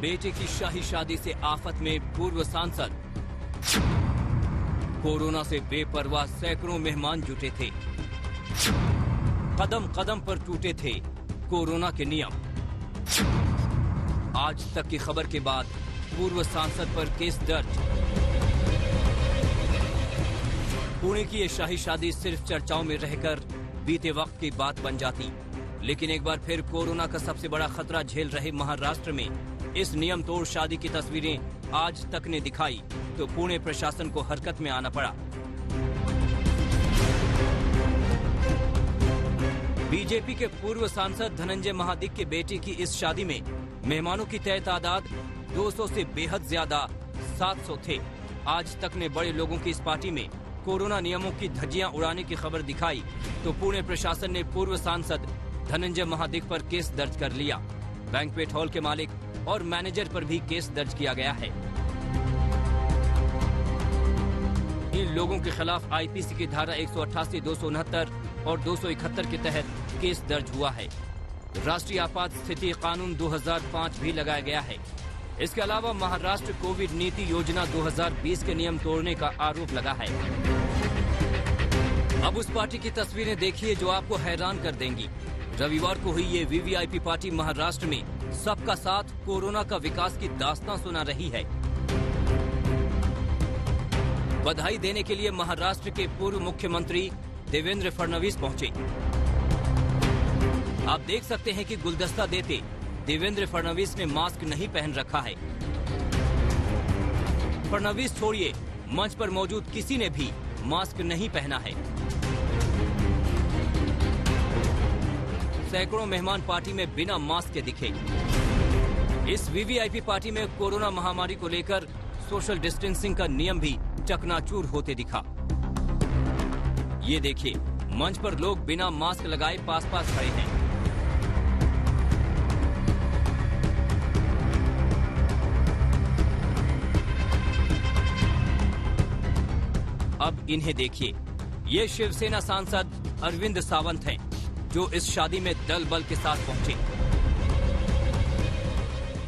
बेटे की शाही शादी से आफत में पूर्व सांसद। कोरोना से बेपरवाह सैकड़ों मेहमान जुटे थे। कदम कदम पर टूटे थे कोरोना के नियम। आज तक की खबर के बाद पूर्व सांसद पर केस दर्ज। पुणे की ये शाही शादी सिर्फ चर्चाओं में रहकर बीते वक्त की बात बन जाती, लेकिन एक बार फिर कोरोना का सबसे बड़ा खतरा झेल रहे महाराष्ट्र में इस नियम तोड़ शादी की तस्वीरें आज तक ने दिखाई तो पुणे प्रशासन को हरकत में आना पड़ा। बीजेपी के पूर्व सांसद धनंजय महाडिक के बेटे की इस शादी में मेहमानों की तय तादाद 200 से बेहद ज्यादा 700 थे। आज तक ने बड़े लोगों की इस पार्टी में कोरोना नियमों की धज्जियां उड़ाने की खबर दिखाई तो पुणे प्रशासन ने पूर्व सांसद धनंजय महाडिक पर केस दर्ज कर लिया। बैंक्वेट हॉल के मालिक और मैनेजर पर भी केस दर्ज किया गया है। इन लोगों के खिलाफ आईपीसी की धारा 188, 269 और 271 के तहत केस दर्ज हुआ है। राष्ट्रीय आपात स्थिति कानून 2005 भी लगाया गया है। इसके अलावा महाराष्ट्र कोविड नीति योजना 2020 के नियम तोड़ने का आरोप लगा है। अब उस पार्टी की तस्वीरें देखिए जो आपको हैरान कर देंगी। रविवार को हुई ये वीवीआईपी पार्टी महाराष्ट्र में सबका साथ कोरोना का विकास की दास्तां सुना रही है। बधाई देने के लिए महाराष्ट्र के पूर्व मुख्यमंत्री देवेंद्र फडणवीस पहुंचे। आप देख सकते हैं कि गुलदस्ता देते देवेंद्र फडणवीस ने मास्क नहीं पहन रखा है। फडणवीस छोड़िए, मंच पर मौजूद किसी ने भी मास्क नहीं पहना है। सैकड़ों मेहमान पार्टी में बिना मास्क के दिखे। इस वीवीआईपी पार्टी में कोरोना महामारी को लेकर सोशल डिस्टेंसिंग का नियम भी चकनाचूर होते दिखा। ये देखिए, मंच पर लोग बिना मास्क लगाए पास पास खड़े हैं। अब इन्हें देखिए, ये शिवसेना सांसद अरविंद सावंत हैं, जो इस शादी में दल बल के साथ पहुंचे।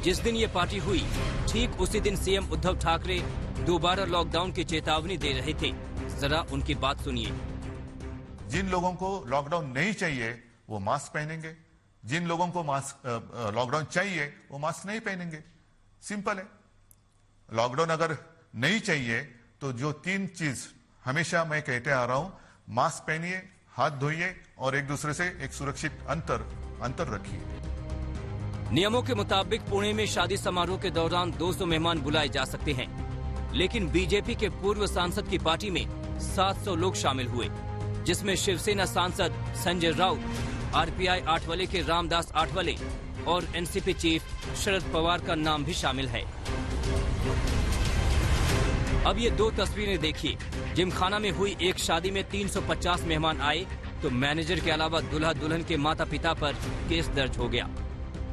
जिस दिन ये पार्टी हुई, ठीक उसी दिन सीएम उद्धव ठाकरे दोबारा लॉकडाउन की चेतावनी दे रहे थे। जरा उनकी बात सुनिए। जिन लोगों को लॉकडाउन नहीं चाहिए वो मास्क पहनेंगे, जिन लोगों को मास्क लॉकडाउन चाहिए वो मास्क नहीं पहनेंगे। सिंपल है। लॉकडाउन अगर नहीं चाहिए तो जो 3 चीज हमेशा मैं कहते आ रहा हूं, मास्क पहनिए, हाथ धोइए और एक दूसरे से एक सुरक्षित अंतर रखिए। नियमों के मुताबिक पुणे में शादी समारोह के दौरान 200 मेहमान बुलाए जा सकते हैं, लेकिन बीजेपी के पूर्व सांसद की पार्टी में 700 लोग शामिल हुए, जिसमें शिवसेना सांसद संजय राउत, आरपीआई आठवले के रामदास आठवले और एनसीपी चीफ शरद पवार का नाम भी शामिल है। अब ये 2 तस्वीरें देखिए। जिमखाना में हुई एक शादी में 350 मेहमान आए तो मैनेजर के अलावा दुल्हा दुल्हन के माता पिता पर केस दर्ज हो गया।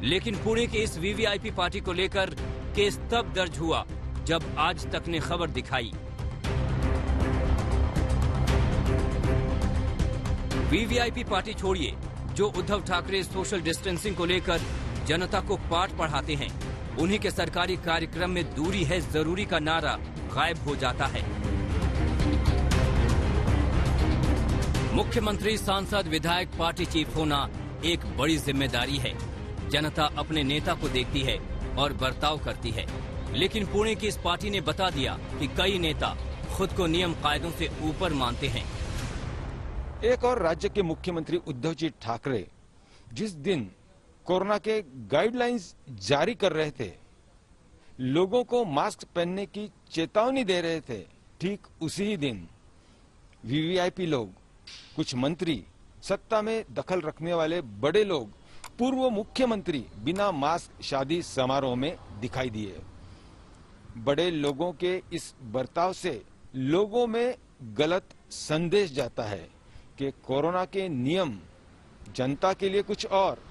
लेकिन पुणे के इस वीवीआईपी पार्टी को लेकर केस तब दर्ज हुआ जब आज तक ने खबर दिखाई। वीवीआईपी पार्टी छोड़िए, जो उद्धव ठाकरे सोशल डिस्टेंसिंग को लेकर जनता को पाठ पढ़ाते हैं, उन्हीं के सरकारी कार्यक्रम में दूरी है जरूरी का नारा गायब हो जाता है। मुख्यमंत्री, सांसद, विधायक, पार्टी चीफ होना एक बड़ी जिम्मेदारी है। जनता अपने नेता को देखती है और बर्ताव करती है, लेकिन पुणे की इस पार्टी ने बता दिया कि कई नेता खुद को नियम कायदों से ऊपर मानते हैं। एक और राज्य के मुख्यमंत्री उद्धव जी ठाकरे जिस दिन कोरोना के गाइडलाइंस जारी कर रहे थे, लोगों को मास्क पहनने की चेतावनी दे रहे थे, ठीक उसी ही दिन वीवीआईपी लोग, कुछ मंत्री, सत्ता में दखल रखने वाले बड़े लोग, पूर्व मुख्यमंत्री बिना मास्क शादी समारोह में दिखाई दिए। बड़े लोगों के इस बर्ताव से लोगों में गलत संदेश जाता है कि कोरोना के नियम जनता के लिए कुछ और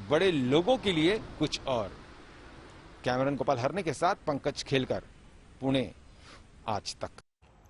बड़े लोगों के लिए कुछ और। कैमरामैन गोपाल हरने के साथ पंकज खेलकर, पुणे, आज तक।